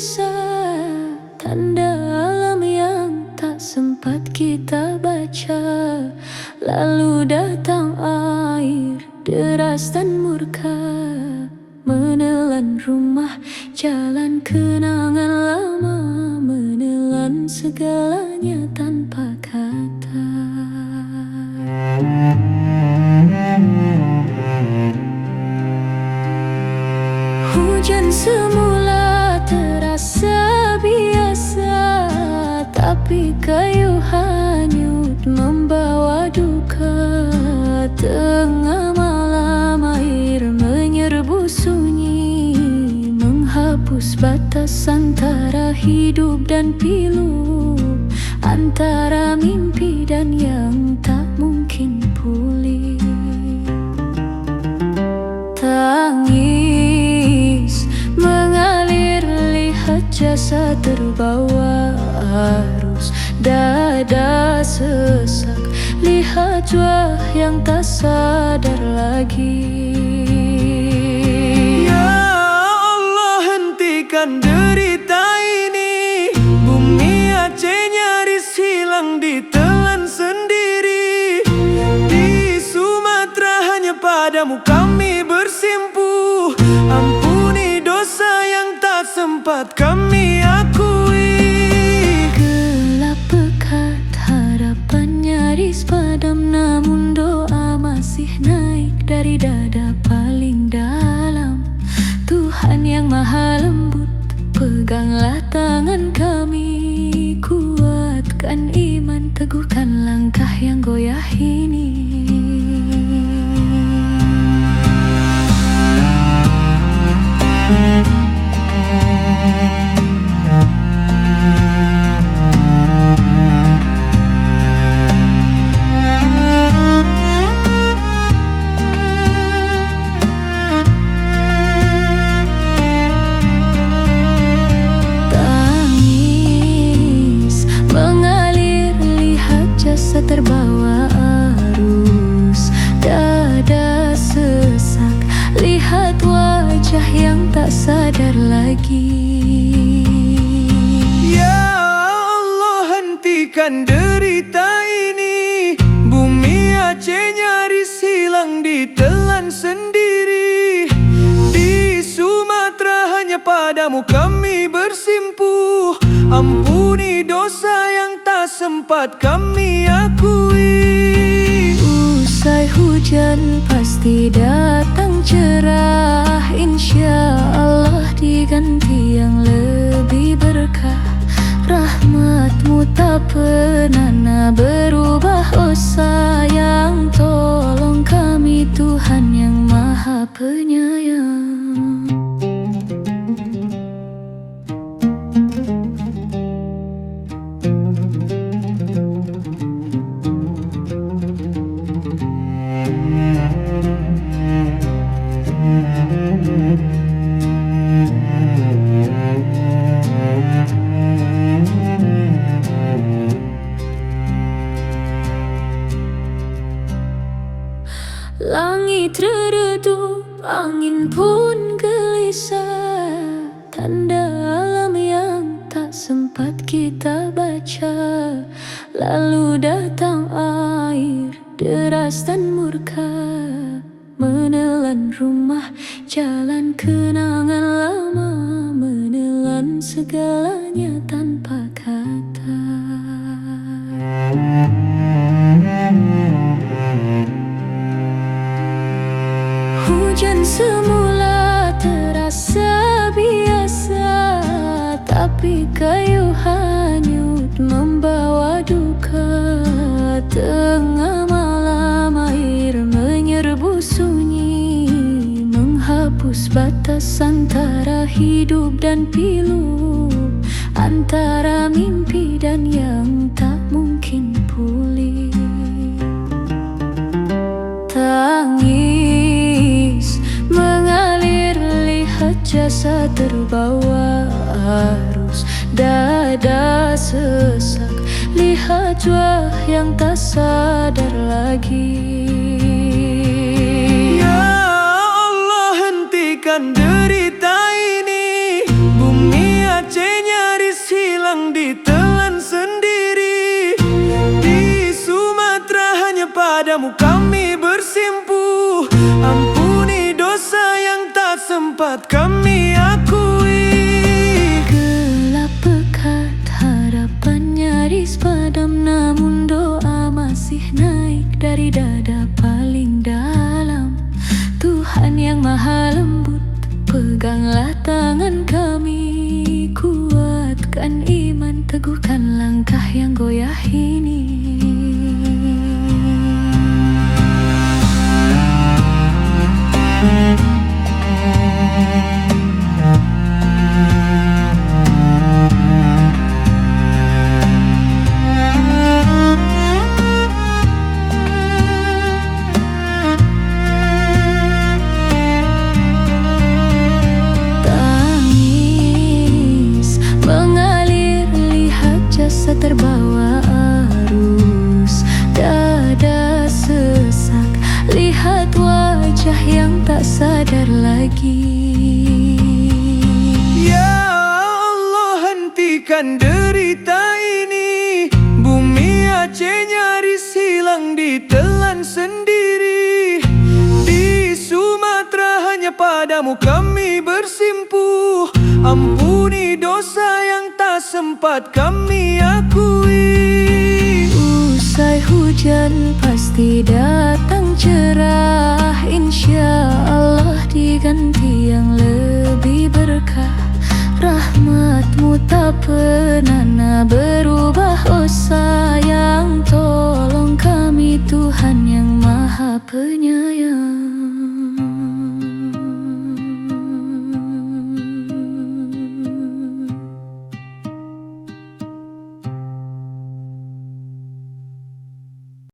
gelisah, tanda alam yang tak sempat kita baca. Lalu datang air deras dan murka, menelan rumah, jalan kenangan lama, menelan segalanya tanpa kata. Hujan semula terasa biasa, tapi kayu hanyut membawa duka. Tengah malam air menyerbu sunyi, menghapus batas antara hidup dan pilu, antara mimpi dan yang tak mungkin pulih. Tangis mengalir, lihat jasad terbawa arus, dada sesak, lihat wajah yang tak sadar lagi. Ya Allah, hentikan derita ini. Bumi Aceh nyaris hilang ditelan sendiri. Di Sumatera hanya padamu kami bersimpuh. Ampuni dosa yang tak sempat kami akui. Gelap pekat, harapan nyaris padam, namun doa masih naik dari dada paling dalam. Tuhan yang maha lembut, peganglah tangan kami, kuatkan iman, teguhkan langkah yang goyah ini. Terbawa arus, dada sesak, lihat wajah yang tak sadar lagi. Ya Allah, hentikan derita ini. Bumi Aceh nyaris hilang ditelan sendiri. Di Sumatera hanya padamu kami bersimpuh. Ampuni dosa yang tak sempat kami akui. Usai hujan pasti datang cerah, insya Allah diganti yang lebih berkah. Rahmat-Mu tak pernah berubah, oh sayang, tolong kami Tuhan yang maha penyayang. Langit redup, angin pun gelisah, tanda alam yang tak sempat kita baca. Lalu datang air deras dan murka, menelan rumah, jalan kenangan lama, menelan segalanya tanpa kata. Hujan semula terasa biasa, tapi kayu hanyut membawa duka. Tengah malam air menyerbu sunyi, menghapus batas antara hidup dan pilu, antara mimpi dan yang tak mungkin pulih. Tangis mengalir, lihat jasad terbawa arus, dada sesak, lihat wajah yang tak sadar lagi. Ya Allah, hentikan derita ini. Bumi Aceh teguhkan langkah yang goyah ini. Terbawa arus, dada sesak, lihat wajah yang tak sadar lagi. Ya Allah, hentikan derita ini. Bumi Aceh nyaris hilang ditelan sendiri. Di Sumatera hanya padamu kami bersimpuh. Ampuni dosa yang tak sempat kami akui. Usai hujan pasti datang cerah, insya Allah diganti yang lebih berkah. Rahmatmu tak pernah